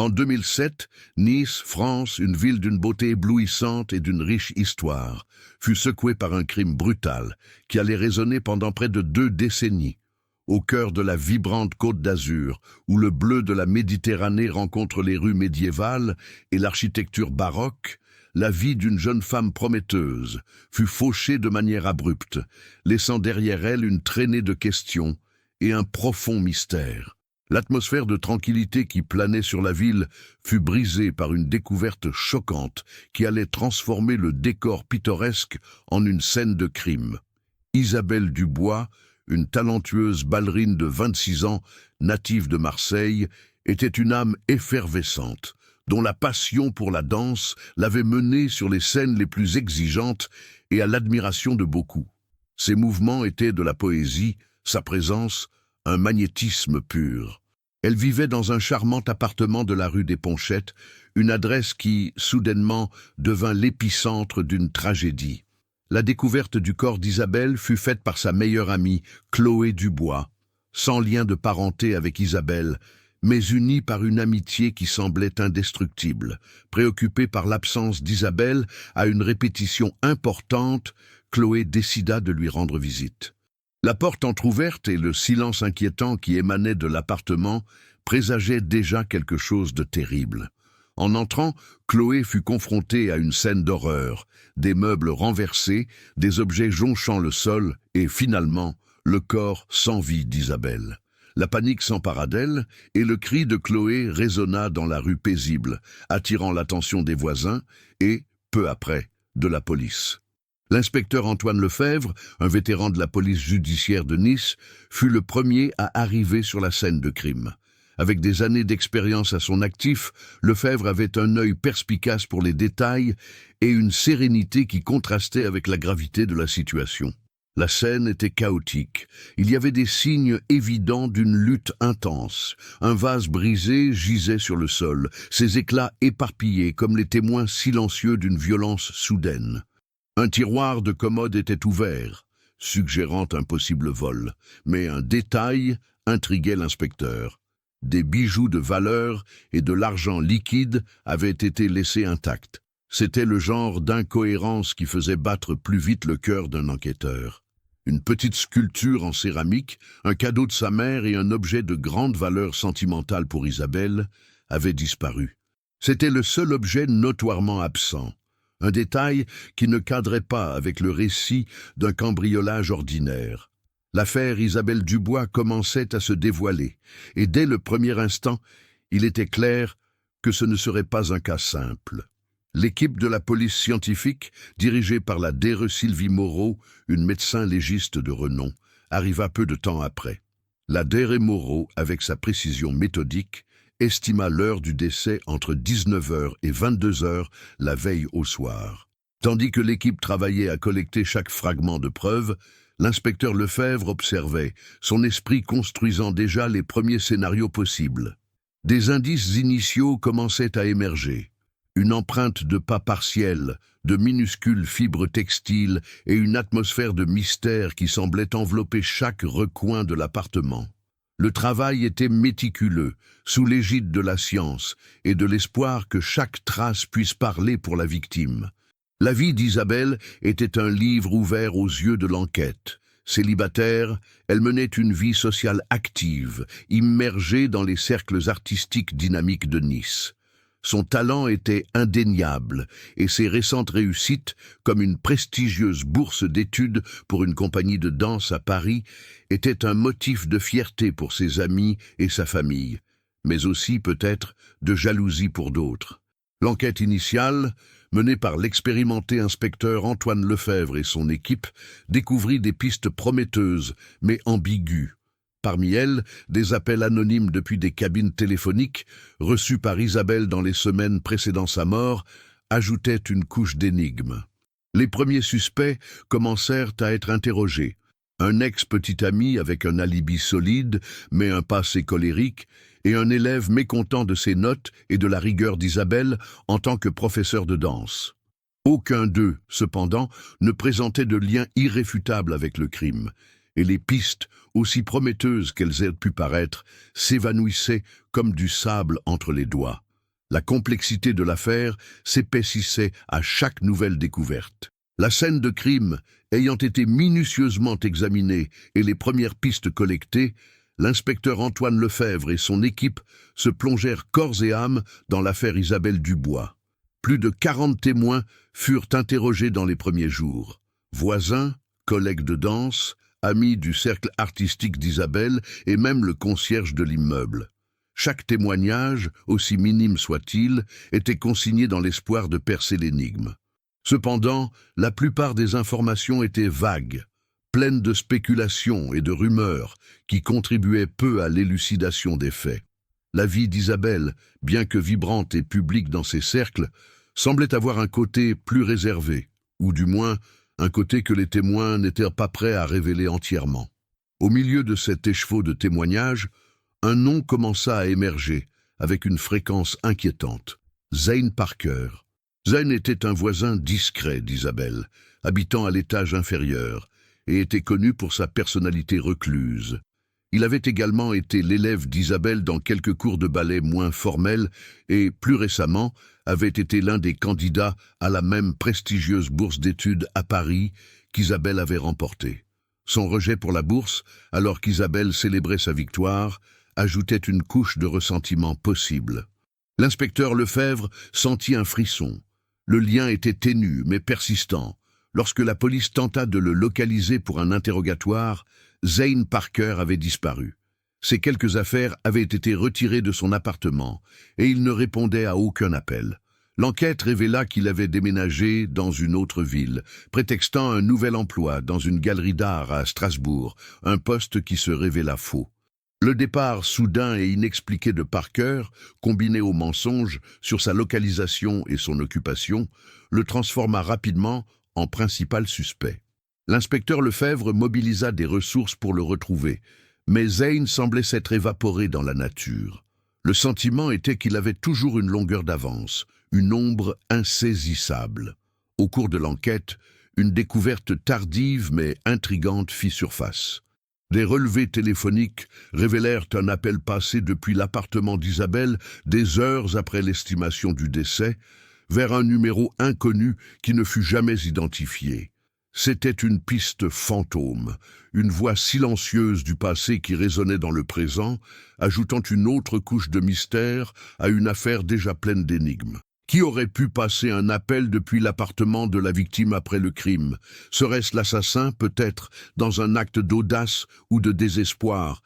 En 2007, Nice, France, une ville d'une beauté éblouissante et d'une riche histoire, fut secouée par un crime brutal qui allait résonner pendant près de 2 décennies. Au cœur de la vibrante Côte d'Azur, où le bleu de la Méditerranée rencontre les rues médiévales et l'architecture baroque, la vie d'une jeune femme prometteuse fut fauchée de manière abrupte, laissant derrière elle une traînée de questions et un profond mystère. L'atmosphère de tranquillité qui planait sur la ville fut brisée par une découverte choquante qui allait transformer le décor pittoresque en une scène de crime. Isabelle Dubois, une talentueuse ballerine de 26 ans, native de Marseille, était une âme effervescente, dont la passion pour la danse l'avait menée sur les scènes les plus exigeantes et à l'admiration de beaucoup. Ses mouvements étaient de la poésie, sa présence, un magnétisme pur. Elle vivait dans un charmant appartement de la rue des Ponchettes, une adresse qui, soudainement, devint l'épicentre d'une tragédie. La découverte du corps d'Isabelle fut faite par sa meilleure amie, Chloé Dubois, sans lien de parenté avec Isabelle, mais unie par une amitié qui semblait indestructible. Préoccupée par l'absence d'Isabelle, à une répétition importante, Chloé décida de lui rendre visite. La porte entr'ouverte et le silence inquiétant qui émanait de l'appartement présageaient déjà quelque chose de terrible. En entrant, Chloé fut confrontée à une scène d'horreur, des meubles renversés, des objets jonchant le sol et, finalement, le corps sans vie d'Isabelle. La panique s'empara d'elle et le cri de Chloé résonna dans la rue paisible, attirant l'attention des voisins et, peu après, de la police. L'inspecteur Antoine Lefebvre, un vétéran de la police judiciaire de Nice, fut le premier à arriver sur la scène de crime. Avec des années d'expérience à son actif, Lefebvre avait un œil perspicace pour les détails et une sérénité qui contrastait avec la gravité de la situation. La scène était chaotique. Il y avait des signes évidents d'une lutte intense. Un vase brisé gisait sur le sol, ses éclats éparpillés comme les témoins silencieux d'une violence soudaine. Un tiroir de commode était ouvert, suggérant un possible vol, mais un détail intriguait l'inspecteur. Des bijoux de valeur et de l'argent liquide avaient été laissés intacts. C'était le genre d'incohérence qui faisait battre plus vite le cœur d'un enquêteur. Une petite sculpture en céramique, un cadeau de sa mère et un objet de grande valeur sentimentale pour Isabelle avaient disparu. C'était le seul objet notoirement absent. Un détail qui ne cadrait pas avec le récit d'un cambriolage ordinaire. L'affaire Isabelle Dubois commençait à se dévoiler, et dès le premier instant, il était clair que ce ne serait pas un cas simple. L'équipe de la police scientifique, dirigée par la DRE Sylvie Moreau, une médecin légiste de renom, arriva peu de temps après. La DRE Moreau, avec sa précision méthodique, estima l'heure du décès entre 19h et 22h la veille au soir. Tandis que l'équipe travaillait à collecter chaque fragment de preuve, l'inspecteur Lefebvre observait, son esprit construisant déjà les premiers scénarios possibles. Des indices initiaux commençaient à émerger. Une empreinte de pas partielle, de minuscules fibres textiles et une atmosphère de mystère qui semblait envelopper chaque recoin de l'appartement. Le travail était méticuleux, sous l'égide de la science et de l'espoir que chaque trace puisse parler pour la victime. La vie d'Isabelle était un livre ouvert aux yeux de l'enquête. Célibataire, elle menait une vie sociale active, immergée dans les cercles artistiques dynamiques de Nice. Son talent était indéniable et ses récentes réussites, comme une prestigieuse bourse d'études pour une compagnie de danse à Paris, étaient un motif de fierté pour ses amis et sa famille, mais aussi peut-être de jalousie pour d'autres. L'enquête initiale, menée par l'expérimenté inspecteur Antoine Lefebvre et son équipe, découvrit des pistes prometteuses mais ambiguës. Parmi elles, des appels anonymes depuis des cabines téléphoniques, reçus par Isabelle dans les semaines précédant sa mort, ajoutaient une couche d'énigmes. Les premiers suspects commencèrent à être interrogés. Un ex-petit ami avec un alibi solide, mais un passé colérique, et un élève mécontent de ses notes et de la rigueur d'Isabelle en tant que professeur de danse. Aucun d'eux, cependant, ne présentait de lien irréfutable avec le crime, et les pistes, aussi prometteuses qu'elles aient pu paraître, s'évanouissaient comme du sable entre les doigts. La complexité de l'affaire s'épaississait à chaque nouvelle découverte. La scène de crime ayant été minutieusement examinée et les premières pistes collectées, l'inspecteur Antoine Lefebvre et son équipe se plongèrent corps et âme dans l'affaire Isabelle Dubois. Plus de 40 témoins furent interrogés dans les premiers jours. Voisins, collègues de danse, amis du cercle artistique d'Isabelle et même le concierge de l'immeuble. Chaque témoignage, aussi minime soit-il, était consigné dans l'espoir de percer l'énigme. Cependant, la plupart des informations étaient vagues, pleines de spéculations et de rumeurs qui contribuaient peu à l'élucidation des faits. La vie d'Isabelle, bien que vibrante et publique dans ses cercles, semblait avoir un côté plus réservé, ou du moins un côté que les témoins n'étaient pas prêts à révéler entièrement. Au milieu de cet écheveau de témoignages, un nom commença à émerger avec une fréquence inquiétante. Zane Parker. Zane était un voisin discret d'Isabelle, habitant à l'étage inférieur, et était connu pour sa personnalité recluse. Il avait également été l'élève d'Isabelle dans quelques cours de ballet moins formels et, plus récemment, avait été l'un des candidats à la même prestigieuse bourse d'études à Paris qu'Isabelle avait remportée. Son rejet pour la bourse, alors qu'Isabelle célébrait sa victoire, ajoutait une couche de ressentiment possible. L'inspecteur Lefebvre sentit un frisson. Le lien était ténu mais persistant. Lorsque la police tenta de le localiser pour un interrogatoire, Zane Parker avait disparu. Ses quelques affaires avaient été retirées de son appartement et il ne répondait à aucun appel. L'enquête révéla qu'il avait déménagé dans une autre ville, prétextant un nouvel emploi dans une galerie d'art à Strasbourg, un poste qui se révéla faux. Le départ soudain et inexpliqué de Parker, combiné au mensonge sur sa localisation et son occupation, le transforma rapidement en principal suspect. L'inspecteur Lefebvre mobilisa des ressources pour le retrouver, mais Zane semblait s'être évaporé dans la nature. Le sentiment était qu'il avait toujours une longueur d'avance, une ombre insaisissable. Au cours de l'enquête, une découverte tardive mais intrigante fit surface. Des relevés téléphoniques révélèrent un appel passé depuis l'appartement d'Isabelle des heures après l'estimation du décès, vers un numéro inconnu qui ne fut jamais identifié. C'était une piste fantôme, une voix silencieuse du passé qui résonnait dans le présent, ajoutant une autre couche de mystère à une affaire déjà pleine d'énigmes. Qui aurait pu passer un appel depuis l'appartement de la victime après le crime? Serait-ce l'assassin, peut-être, dans un acte d'audace ou de désespoir?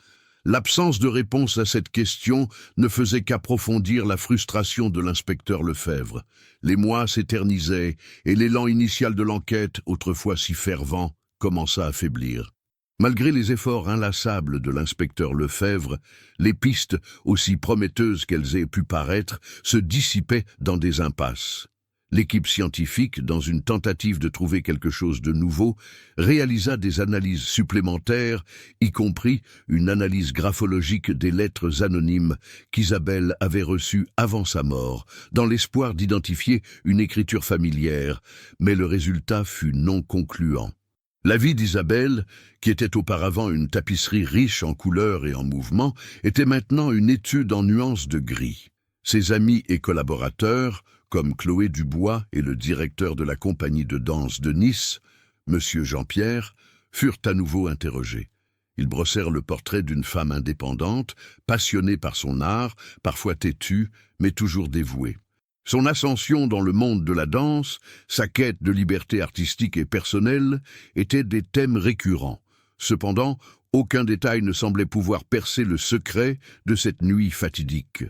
L'absence de réponse à cette question ne faisait qu'approfondir la frustration de l'inspecteur Lefebvre. Les mois s'éternisaient et l'élan initial de l'enquête, autrefois si fervent, commença à faiblir. Malgré les efforts inlassables de l'inspecteur Lefebvre, les pistes, aussi prometteuses qu'elles aient pu paraître, se dissipaient dans des impasses. L'équipe scientifique, dans une tentative de trouver quelque chose de nouveau, réalisa des analyses supplémentaires, y compris une analyse graphologique des lettres anonymes qu'Isabelle avait reçues avant sa mort, dans l'espoir d'identifier une écriture familière, mais le résultat fut non concluant. La vie d'Isabelle, qui était auparavant une tapisserie riche en couleurs et en mouvements, était maintenant une étude en nuances de gris. Ses amis et collaborateurs, comme Chloé Dubois et le directeur de la compagnie de danse de Nice, M. Jean-Pierre, furent à nouveau interrogés. Ils brossèrent le portrait d'une femme indépendante, passionnée par son art, parfois têtue, mais toujours dévouée. Son ascension dans le monde de la danse, sa quête de liberté artistique et personnelle, étaient des thèmes récurrents. Cependant, aucun détail ne semblait pouvoir percer le secret de cette nuit fatidique.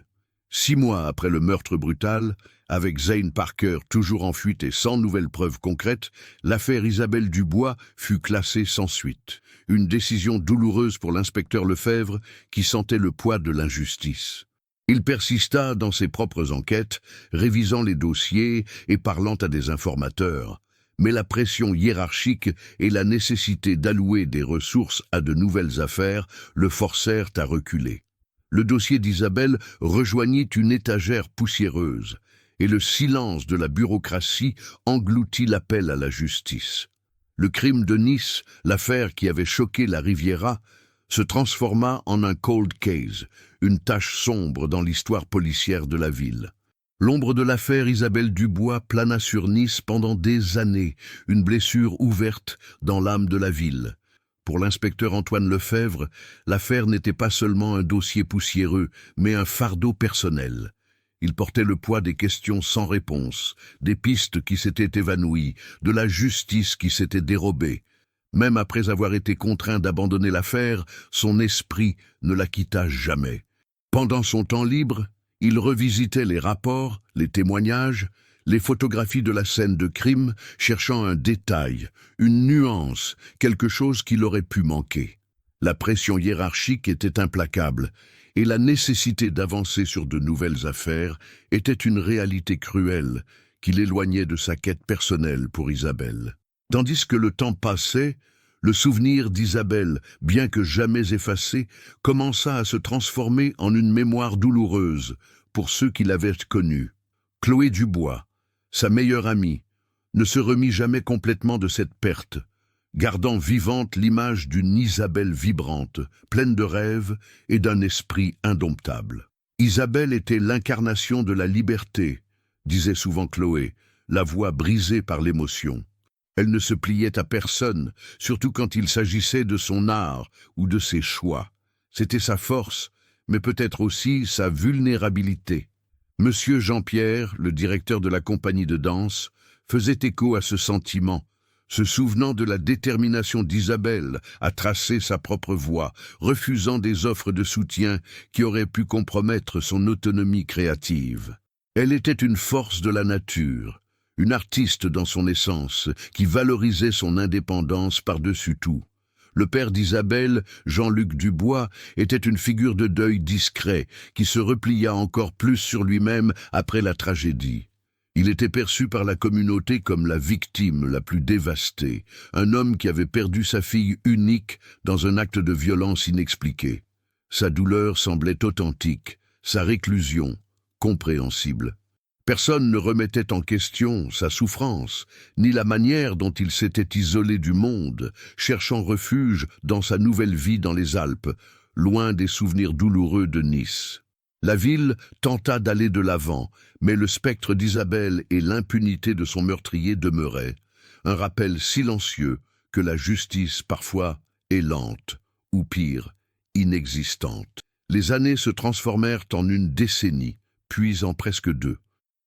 6 mois après le meurtre brutal, avec Zane Parker toujours en fuite et sans nouvelles preuves concrètes, l'affaire Isabelle Dubois fut classée sans suite. Une décision douloureuse pour l'inspecteur Lefebvre qui sentait le poids de l'injustice. Il persista dans ses propres enquêtes, révisant les dossiers et parlant à des informateurs. Mais la pression hiérarchique et la nécessité d'allouer des ressources à de nouvelles affaires le forcèrent à reculer. Le dossier d'Isabelle rejoignit une étagère poussiéreuse, et le silence de la bureaucratie engloutit l'appel à la justice. Le crime de Nice, l'affaire qui avait choqué la Riviera, se transforma en un cold case, une tache sombre dans l'histoire policière de la ville. L'ombre de l'affaire Isabelle Dubois plana sur Nice pendant des années, une blessure ouverte dans l'âme de la ville. Pour l'inspecteur Antoine Lefebvre, l'affaire n'était pas seulement un dossier poussiéreux, mais un fardeau personnel. Il portait le poids des questions sans réponse, des pistes qui s'étaient évanouies, de la justice qui s'était dérobée. Même après avoir été contraint d'abandonner l'affaire, son esprit ne la quitta jamais. Pendant son temps libre, il revisitait les rapports, les témoignages, les photographies de la scène de crime, cherchant un détail, une nuance, quelque chose qu'il aurait pu manquer. La pression hiérarchique était implacable, et la nécessité d'avancer sur de nouvelles affaires était une réalité cruelle qui l'éloignait de sa quête personnelle pour Isabelle. Tandis que le temps passait, le souvenir d'Isabelle, bien que jamais effacé, commença à se transformer en une mémoire douloureuse pour ceux qui l'avaient connue. Chloé Dubois, sa meilleure amie, ne se remit jamais complètement de cette perte, gardant vivante l'image d'une Isabelle vibrante, pleine de rêves et d'un esprit indomptable. Isabelle était l'incarnation de la liberté, disait souvent Chloé, la voix brisée par l'émotion. Elle ne se pliait à personne, surtout quand il s'agissait de son art ou de ses choix. C'était sa force, mais peut-être aussi sa vulnérabilité. Monsieur Jean-Pierre, le directeur de la compagnie de danse, faisait écho à ce sentiment, se souvenant de la détermination d'Isabelle à tracer sa propre voie, refusant des offres de soutien qui auraient pu compromettre son autonomie créative. Elle était une force de la nature, une artiste dans son essence, qui valorisait son indépendance par-dessus tout. Le père d'Isabelle, Jean-Luc Dubois, était une figure de deuil discret, qui se replia encore plus sur lui-même après la tragédie. Il était perçu par la communauté comme la victime la plus dévastée, un homme qui avait perdu sa fille unique dans un acte de violence inexpliqué. Sa douleur semblait authentique, sa réclusion compréhensible. Personne ne remettait en question sa souffrance, ni la manière dont il s'était isolé du monde, cherchant refuge dans sa nouvelle vie dans les Alpes, loin des souvenirs douloureux de Nice. La ville tenta d'aller de l'avant, mais le spectre d'Isabelle et l'impunité de son meurtrier demeuraient, un rappel silencieux que la justice parfois est lente, ou pire, inexistante. Les années se transformèrent en une décennie, puis en presque deux.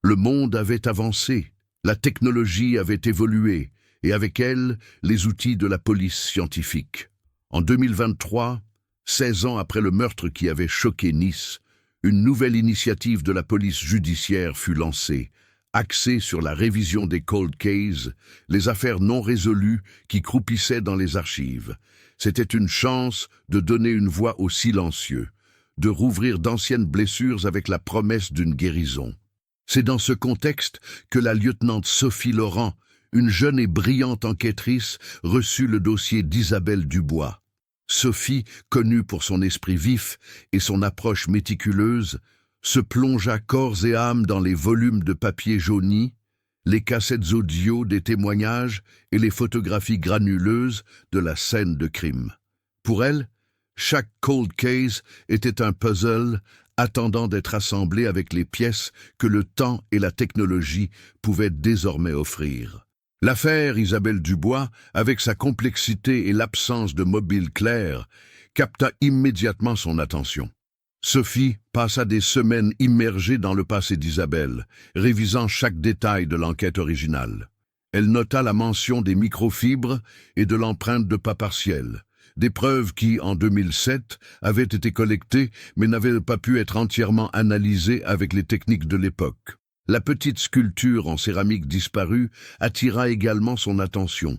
Le monde avait avancé, la technologie avait évolué, et avec elle, les outils de la police scientifique. En 2023, 16 ans après le meurtre qui avait choqué Nice, une nouvelle initiative de la police judiciaire fut lancée, axée sur la révision des cold cases, les affaires non résolues qui croupissaient dans les archives. C'était une chance de donner une voix aux silencieux, de rouvrir d'anciennes blessures avec la promesse d'une guérison. C'est dans ce contexte que la lieutenante Sophie Laurent, une jeune et brillante enquêtrice, reçut le dossier d'Isabelle Dubois. Sophie, connue pour son esprit vif et son approche méticuleuse, se plongea corps et âme dans les volumes de papier jauni, les cassettes audio des témoignages et les photographies granuleuses de la scène de crime. Pour elle, chaque cold case était un puzzle attendant d'être assemblé avec les pièces que le temps et la technologie pouvaient désormais offrir. L'affaire Isabelle Dubois, avec sa complexité et l'absence de mobile clair, capta immédiatement son attention. Sophie passa des semaines immergée dans le passé d'Isabelle, révisant chaque détail de l'enquête originale. Elle nota la mention des microfibres et de l'empreinte de pas partielle, des preuves qui, en 2007, avaient été collectées mais n'avaient pas pu être entièrement analysées avec les techniques de l'époque. La petite sculpture en céramique disparue attira également son attention,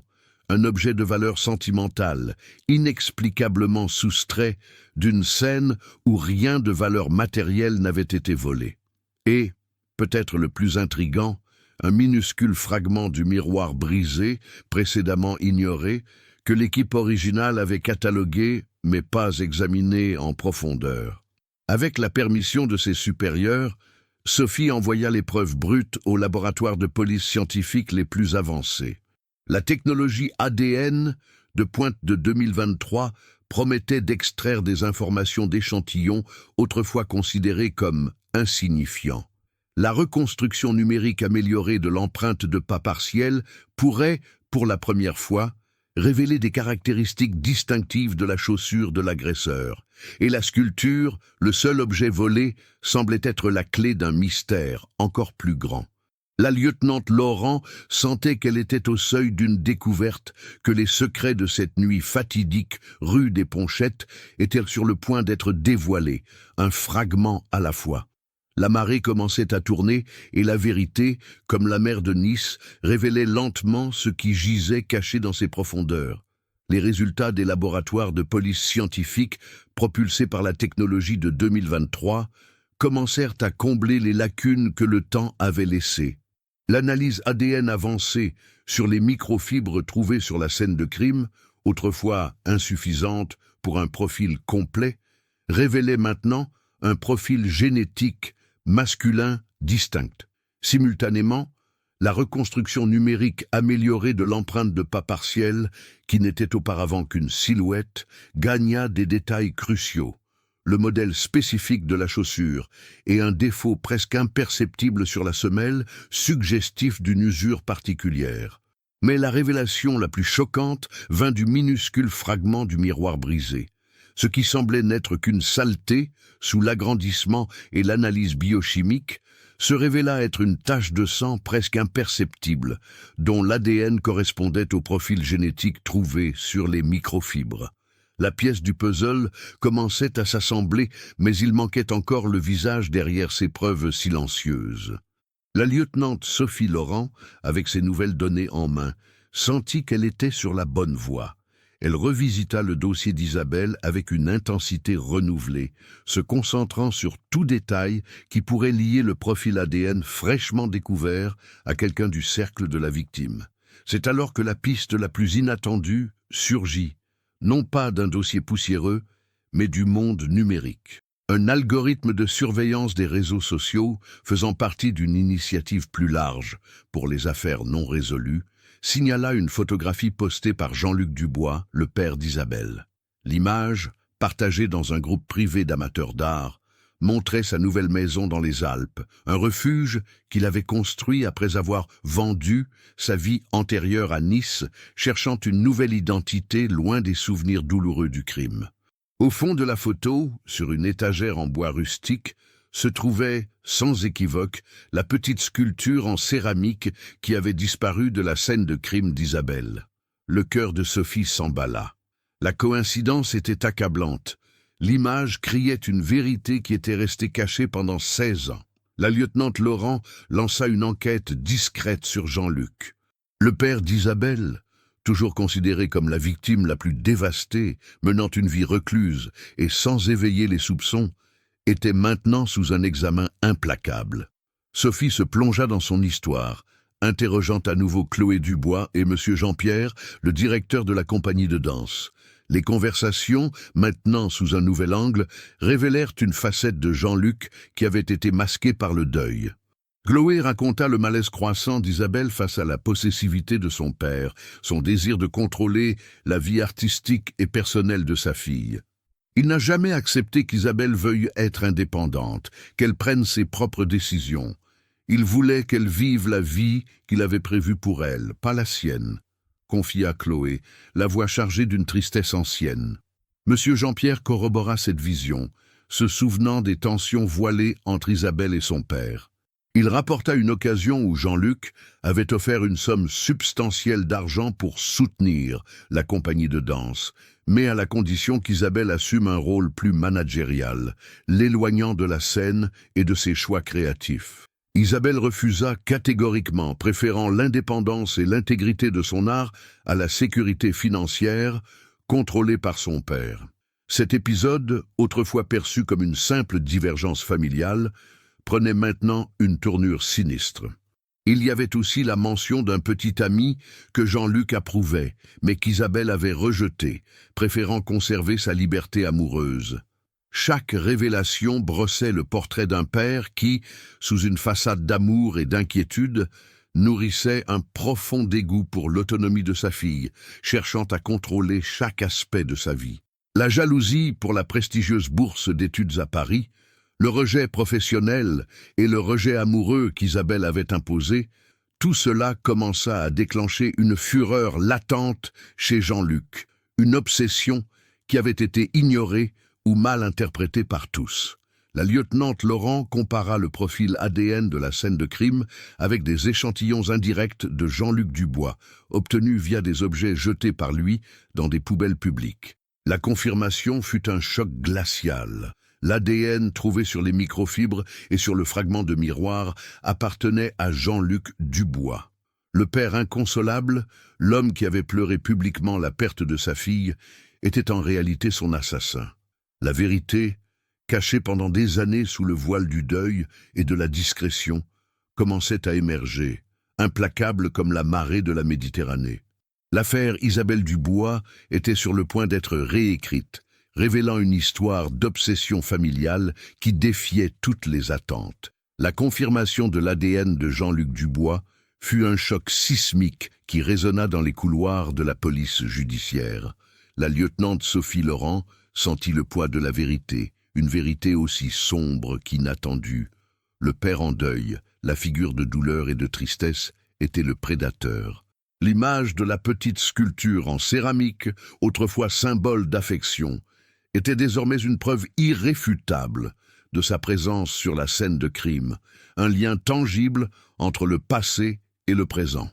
un objet de valeur sentimentale, inexplicablement soustrait d'une scène où rien de valeur matérielle n'avait été volé. Et, peut-être le plus intrigant, un minuscule fragment du miroir brisé, précédemment ignoré, que l'équipe originale avait catalogué mais pas examiné en profondeur. Avec la permission de ses supérieurs, Sophie envoya les preuves brutes aux laboratoires de police scientifiques les plus avancés. La technologie ADN de pointe de 2023 promettait d'extraire des informations d'échantillons autrefois considérés comme insignifiants. La reconstruction numérique améliorée de l'empreinte de pas partielle pourrait, pour la première fois, révéler des caractéristiques distinctives de la chaussure de l'agresseur. Et la sculpture, le seul objet volé, semblait être la clé d'un mystère encore plus grand. La lieutenante Laurent sentait qu'elle était au seuil d'une découverte, que les secrets de cette nuit fatidique, rue des Ponchettes, étaient sur le point d'être dévoilés, un fragment à la fois. La marée commençait à tourner et la vérité, comme la mer de Nice, révélait lentement ce qui gisait caché dans ses profondeurs. Les résultats des laboratoires de police scientifique, propulsés par la technologie de 2023, commencèrent à combler les lacunes que le temps avait laissées. L'analyse ADN avancée sur les microfibres trouvées sur la scène de crime, autrefois insuffisante pour un profil complet, révélait maintenant un profil génétique masculin distinct. Simultanément, la reconstruction numérique améliorée de l'empreinte de pas partielle, qui n'était auparavant qu'une silhouette, gagna des détails cruciaux. Le modèle spécifique de la chaussure et un défaut presque imperceptible sur la semelle, suggestif d'une usure particulière. Mais la révélation la plus choquante vint du minuscule fragment du miroir brisé. Ce qui semblait n'être qu'une saleté, sous l'agrandissement et l'analyse biochimique, se révéla être une tache de sang presque imperceptible, dont l'ADN correspondait au profil génétique trouvé sur les microfibres. La pièce du puzzle commençait à s'assembler, mais il manquait encore le visage derrière ces preuves silencieuses. La lieutenante Sophie Laurent, avec ses nouvelles données en main, sentit qu'elle était sur la bonne voie. Elle revisita le dossier d'Isabelle avec une intensité renouvelée, se concentrant sur tout détail qui pourrait lier le profil ADN fraîchement découvert à quelqu'un du cercle de la victime. C'est alors que la piste la plus inattendue surgit, non pas d'un dossier poussiéreux, mais du monde numérique. Un algorithme de surveillance des réseaux sociaux, faisant partie d'une initiative plus large pour les affaires non résolues, signala une photographie postée par Jean-Luc Dubois, le père d'Isabelle. L'image, partagée dans un groupe privé d'amateurs d'art, montrait sa nouvelle maison dans les Alpes, un refuge qu'il avait construit après avoir vendu sa vie antérieure à Nice, cherchant une nouvelle identité loin des souvenirs douloureux du crime. Au fond de la photo, sur une étagère en bois rustique, se trouvait, sans équivoque, la petite sculpture en céramique qui avait disparu de la scène de crime d'Isabelle. Le cœur de Sophie s'emballa. La coïncidence était accablante. L'image criait une vérité qui était restée cachée pendant 16 ans. La lieutenante Laurent lança une enquête discrète sur Jean-Luc. Le père d'Isabelle, toujours considéré comme la victime la plus dévastée, menant une vie recluse et sans éveiller les soupçons, était maintenant sous un examen implacable. Sophie se plongea dans son histoire, interrogeant à nouveau Chloé Dubois et M. Jean-Pierre, le directeur de la compagnie de danse. Les conversations, maintenant sous un nouvel angle, révélèrent une facette de Jean-Luc qui avait été masquée par le deuil. Chloé raconta le malaise croissant d'Isabelle face à la possessivité de son père, son désir de contrôler la vie artistique et personnelle de sa fille. Il n'a jamais accepté qu'Isabelle veuille être indépendante, qu'elle prenne ses propres décisions. Il voulait qu'elle vive la vie qu'il avait prévue pour elle, pas la sienne, confia Chloé, la voix chargée d'une tristesse ancienne. Monsieur Jean-Pierre corrobora cette vision, se souvenant des tensions voilées entre Isabelle et son père. Il rapporta une occasion où Jean-Luc avait offert une somme substantielle d'argent pour soutenir la compagnie de danse, mais à la condition qu'Isabelle assume un rôle plus managérial, l'éloignant de la scène et de ses choix créatifs. Isabelle refusa catégoriquement, préférant l'indépendance et l'intégrité de son art à la sécurité financière contrôlée par son père. Cet épisode, autrefois perçu comme une simple divergence familiale, prenait maintenant une tournure sinistre. Il y avait aussi la mention d'un petit ami que Jean-Luc approuvait, mais qu'Isabelle avait rejeté, préférant conserver sa liberté amoureuse. Chaque révélation brossait le portrait d'un père qui, sous une façade d'amour et d'inquiétude, nourrissait un profond dégoût pour l'autonomie de sa fille, cherchant à contrôler chaque aspect de sa vie. La jalousie pour la prestigieuse bourse d'études à Paris, Le rejet professionnel et le rejet amoureux qu'Isabelle avait imposé, tout cela commença à déclencher une fureur latente chez Jean-Luc, une obsession qui avait été ignorée ou mal interprétée par tous. La lieutenante Laurent compara le profil ADN de la scène de crime avec des échantillons indirects de Jean-Luc Dubois, obtenus via des objets jetés par lui dans des poubelles publiques. La confirmation fut un choc glacial. L'ADN trouvé sur les microfibres et sur le fragment de miroir appartenait à Jean-Luc Dubois. Le père inconsolable, l'homme qui avait pleuré publiquement la perte de sa fille, était en réalité son assassin. La vérité, cachée pendant des années sous le voile du deuil et de la discrétion, commençait à émerger, implacable comme la marée de la Méditerranée. L'affaire Isabelle Dubois était sur le point d'être réécrite, révélant une histoire d'obsession familiale qui défiait toutes les attentes. La confirmation de l'ADN de Jean-Luc Dubois fut un choc sismique qui résonna dans les couloirs de la police judiciaire. La lieutenante Sophie Laurent sentit le poids de la vérité, une vérité aussi sombre qu'inattendue. Le père en deuil, la figure de douleur et de tristesse, était le prédateur. L'image de la petite sculpture en céramique, autrefois symbole d'affection, était désormais une preuve irréfutable de sa présence sur la scène de crime, un lien tangible entre le passé et le présent.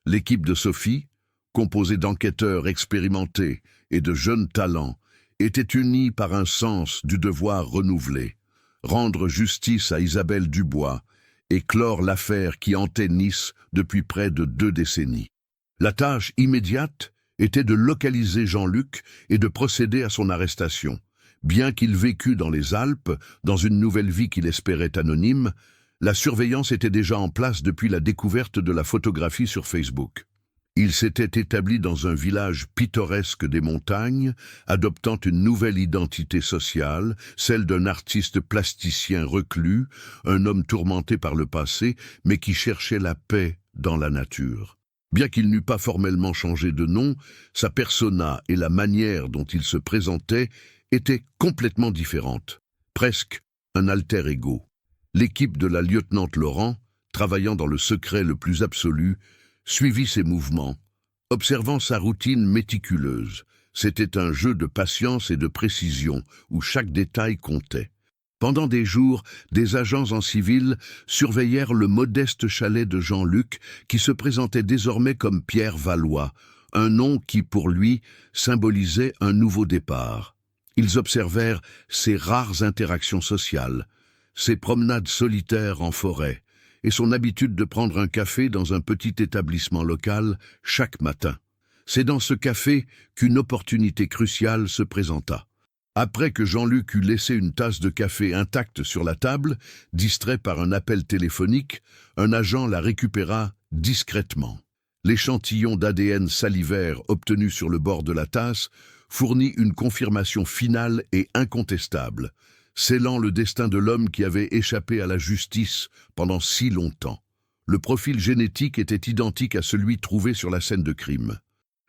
L'équipe de Sophie, composée d'enquêteurs expérimentés et de jeunes talents, était unie par un sens du devoir renouvelé, rendre justice à Isabelle Dubois et clore l'affaire qui hantait Nice depuis près de 2 décennies. La tâche immédiate était de localiser Jean-Luc et de procéder à son arrestation. Bien qu'il vécût dans les Alpes, dans une nouvelle vie qu'il espérait anonyme, la surveillance était déjà en place depuis la découverte de la photographie sur Facebook. Il s'était établi dans un village pittoresque des montagnes, adoptant une nouvelle identité sociale, celle d'un artiste plasticien reclus, un homme tourmenté par le passé, mais qui cherchait la paix dans la nature. Bien qu'il n'eût pas formellement changé de nom, sa persona et la manière dont il se présentait étaient complètement différentes, presque un alter ego. L'équipe de la lieutenante Laurent, travaillant dans le secret le plus absolu, suivit ses mouvements, observant sa routine méticuleuse. C'était un jeu de patience et de précision, où chaque détail comptait. Pendant des jours, des agents en civil surveillèrent le modeste chalet de Jean-Luc, qui se présentait désormais comme Pierre Valois, un nom qui, pour lui, symbolisait un nouveau départ. Ils observèrent ses rares interactions sociales, ses promenades solitaires en forêt, et son habitude de prendre un café dans un petit établissement local chaque matin. C'est dans ce café qu'une opportunité cruciale se présenta. Après que Jean-Luc eut laissé une tasse de café intacte sur la table, distrait par un appel téléphonique, un agent la récupéra discrètement. L'échantillon d'ADN salivaire obtenu sur le bord de la tasse fournit une confirmation finale et incontestable, scellant le destin de l'homme qui avait échappé à la justice pendant si longtemps. Le profil génétique était identique à celui trouvé sur la scène de crime.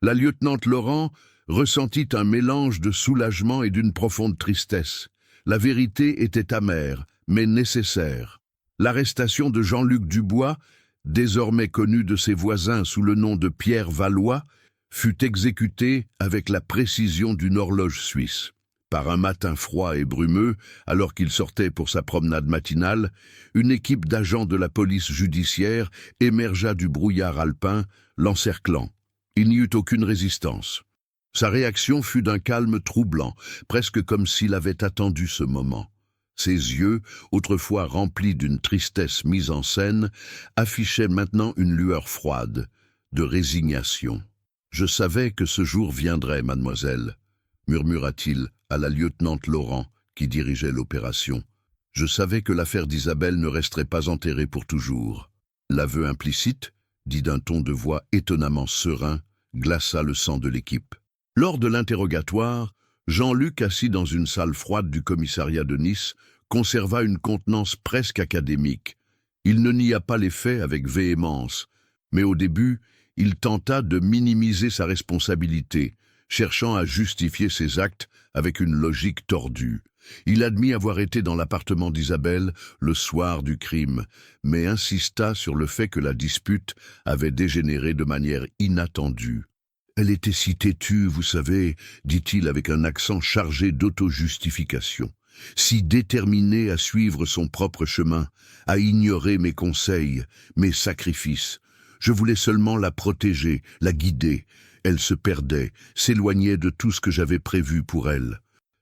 La lieutenante Laurent ressentit un mélange de soulagement et d'une profonde tristesse. La vérité était amère, mais nécessaire. L'arrestation de Jean-Luc Dubois, désormais connu de ses voisins sous le nom de Pierre Valois, fut exécutée avec la précision d'une horloge suisse. Par un matin froid et brumeux, alors qu'il sortait pour sa promenade matinale, une équipe d'agents de la police judiciaire émergea du brouillard alpin, l'encerclant. Il n'y eut aucune résistance. Sa réaction fut d'un calme troublant, presque comme s'il avait attendu ce moment. Ses yeux, autrefois remplis d'une tristesse mise en scène, affichaient maintenant une lueur froide, de résignation. « Je savais que ce jour viendrait, mademoiselle », murmura-t-il à la lieutenante Laurent, qui dirigeait l'opération. « Je savais que l'affaire d'Isabelle ne resterait pas enterrée pour toujours. » L'aveu implicite, dit d'un ton de voix étonnamment serein, glaça le sang de l'équipe. Lors de l'interrogatoire, Jean-Luc, assis dans une salle froide du commissariat de Nice, conserva une contenance presque académique. Il ne nia pas les faits avec véhémence, mais au début, il tenta de minimiser sa responsabilité, cherchant à justifier ses actes avec une logique tordue. Il admit avoir été dans l'appartement d'Isabelle le soir du crime, mais insista sur le fait que la dispute avait dégénéré de manière inattendue. « Elle était si têtue, vous savez, dit-il avec un accent chargé d'auto-justification, si déterminée à suivre son propre chemin, à ignorer mes conseils, mes sacrifices. Je voulais seulement la protéger, la guider. Elle se perdait, s'éloignait de tout ce que j'avais prévu pour elle. »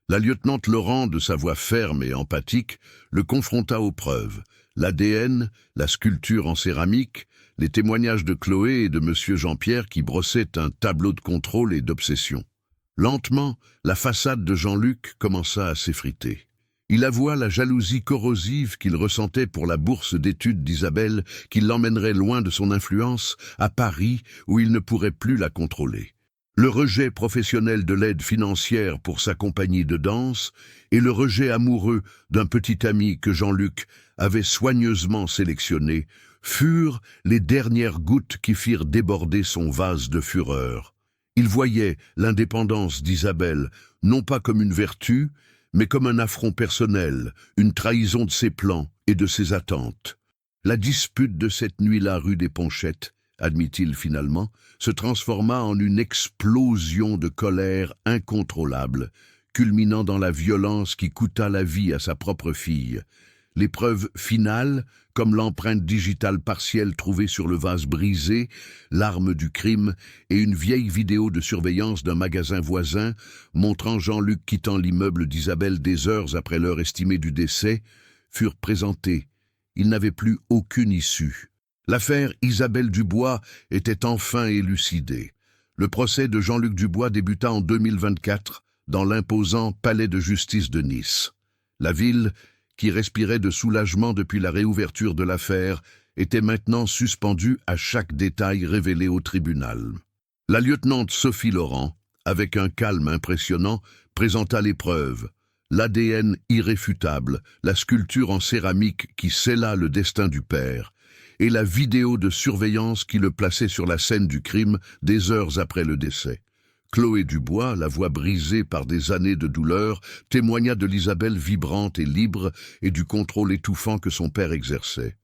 La lieutenante Laurent, de sa voix ferme et empathique, le confronta aux preuves. L'ADN, la sculpture en céramique, les témoignages de Chloé et de Monsieur Jean-Pierre qui brossaient un tableau de contrôle et d'obsession. Lentement, la façade de Jean-Luc commença à s'effriter. Il avoua la jalousie corrosive qu'il ressentait pour la bourse d'études d'Isabelle qui l'emmènerait loin de son influence, à Paris, où il ne pourrait plus la contrôler. Le rejet professionnel de l'aide financière pour sa compagnie de danse et le rejet amoureux d'un petit ami que Jean-Luc avait soigneusement sélectionné furent les dernières gouttes qui firent déborder son vase de fureur. Il voyait l'indépendance d'Isabelle non pas comme une vertu, mais comme un affront personnel, une trahison de ses plans et de ses attentes. La dispute de cette nuit-là rue des Ponchettes, admit-il finalement, se transforma en une explosion de colère incontrôlable, culminant dans la violence qui coûta la vie à sa propre fille. Les preuves finales, comme l'empreinte digitale partielle trouvée sur le vase brisé, l'arme du crime et une vieille vidéo de surveillance d'un magasin voisin montrant Jean-Luc quittant l'immeuble d'Isabelle des heures après l'heure estimée du décès, furent présentées. Il n'avait plus aucune issue. L'affaire Isabelle Dubois était enfin élucidée. Le procès de Jean-Luc Dubois débuta en 2024 dans l'imposant palais de justice de Nice. La ville, qui respirait de soulagement depuis la réouverture de l'affaire, était maintenant suspendue à chaque détail révélé au tribunal. La lieutenante Sophie Laurent, avec un calme impressionnant, présenta les preuves. L'ADN irréfutable, la sculpture en céramique qui scella le destin du père, et la vidéo de surveillance qui le plaçait sur la scène du crime des heures après le décès. Chloé Dubois, la voix brisée par des années de douleur, témoigna de l'Isabelle vibrante et libre et du contrôle étouffant que son père exerçait.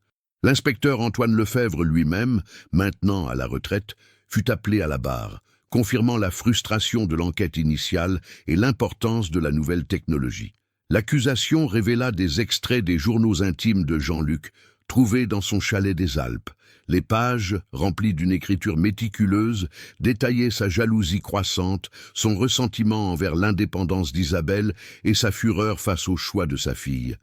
L'inspecteur Antoine Lefebvre lui-même, maintenant à la retraite, fut appelé à la barre, confirmant la frustration de l'enquête initiale et l'importance de la nouvelle technologie. L'accusation révéla des extraits des journaux intimes de Jean-Luc, trouvés dans son chalet des Alpes. Les pages, remplies d'une écriture méticuleuse, détaillaient sa jalousie croissante, son ressentiment envers l'indépendance d'Isabelle et sa fureur face au choix de sa fille.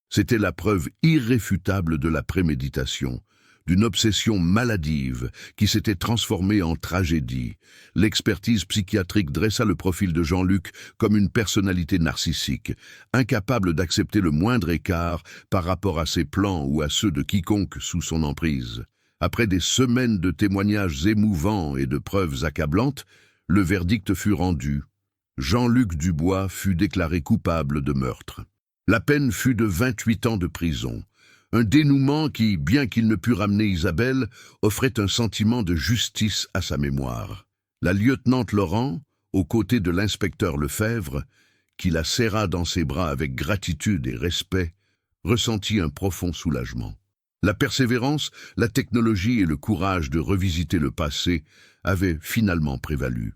C'était la preuve irréfutable de la préméditation, d'une obsession maladive qui s'était transformée en tragédie. L'expertise psychiatrique dressa le profil de Jean-Luc comme une personnalité narcissique, incapable d'accepter le moindre écart par rapport à ses plans ou à ceux de quiconque sous son emprise. Après des semaines de témoignages émouvants et de preuves accablantes, le verdict fut rendu. Jean-Luc Dubois fut déclaré coupable de meurtre. La peine fut de 28 ans de prison. Un dénouement qui, bien qu'il ne pût ramener Isabelle, offrait un sentiment de justice à sa mémoire. La lieutenante Laurent, aux côtés de l'inspecteur Lefebvre, qui la serra dans ses bras avec gratitude et respect, ressentit un profond soulagement. La persévérance, la technologie et le courage de revisiter le passé avaient finalement prévalu.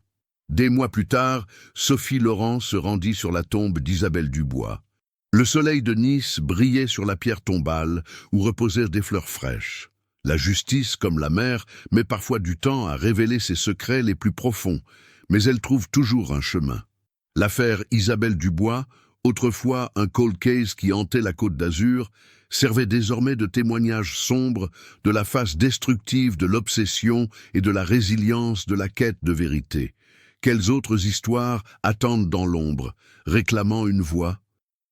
Des mois plus tard, Sophie Laurent se rendit sur la tombe d'Isabelle Dubois. Le soleil de Nice brillait sur la pierre tombale où reposèrent des fleurs fraîches. La justice, comme la mer, met parfois du temps à révéler ses secrets les plus profonds, mais elle trouve toujours un chemin. L'affaire Isabelle Dubois, autrefois un cold case qui hantait la Côte d'Azur, servait désormais de témoignage sombre de la face destructive de l'obsession et de la résilience de la quête de vérité. Quelles autres histoires attendent dans l'ombre, réclamant une voix?